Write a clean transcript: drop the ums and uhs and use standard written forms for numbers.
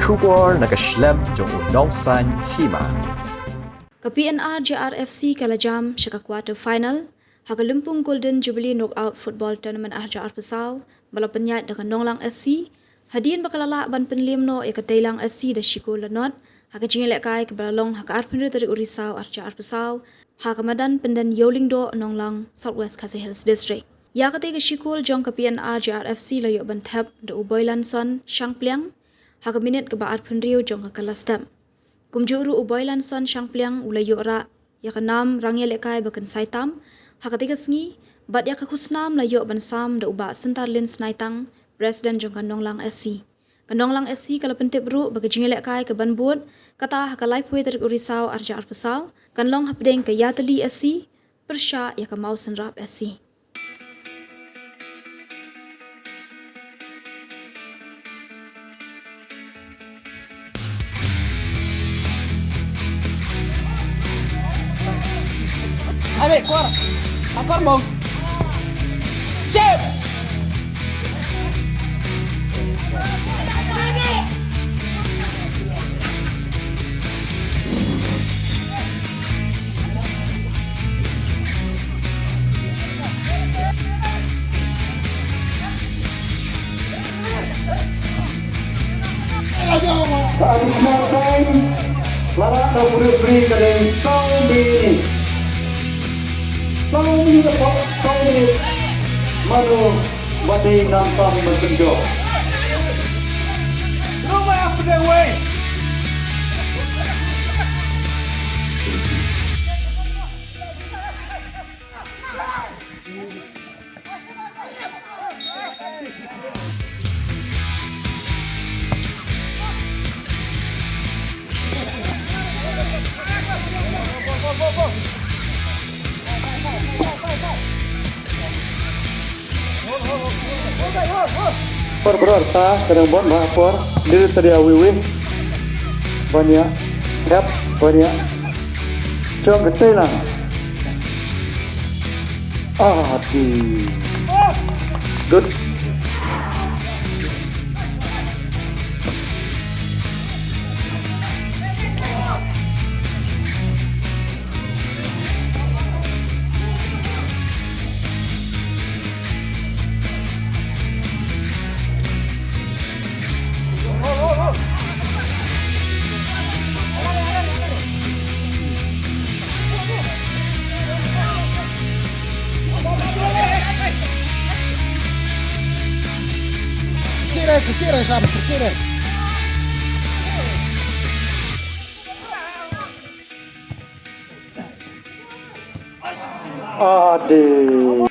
Shubor nakaslem jong Nonglang Hima. Ka PNR JRFC kalajam syaka quarter final Hakalumpung Golden Jubilee Knockout Football Tournament RJR Pesau balapanyat dengan Nonglang SC hadian bakalala ban Pynliem no ya ka Teilang SC da Shiko Lanot haka jingilek kai ke balalong haka arpindu dari Urisau RJR Pesau haka madan pendan Yolingdo Nonglang Southwest Khasi Hills District ya ka tiga Shikul jong ka PNR JRFC layo ban thap da Uboylan Son Pynliem haka minit ke ba arpindu jong ka kalastam kumjuru Uboylan Son Pynliem ulayo ra ya ka nam rangielek kai bakan saitam Hakatiga sengi, bat ya kakusnam layo bansam da uba sentar lin snaitang, Presiden jong Nonglang SC. Nonglang SC kalau pentip bru bagi jingilek kai ke banbut, kata hakalai pue dari Urisau RJR Pesau, long hapdeng ke Yateli SC, persya ya ke mau senrap SC. Ayo, keluar. Akor mau. Cep. Lara kau beri kadang kau beri. Kau ini apa? Kau ini manu badai nampak berpenjor. Rumah apa dia weh? Por ta kadang bon ma por diri tadi awi banyak yap banyak jom ke Teilang di good Kira sama, kira. di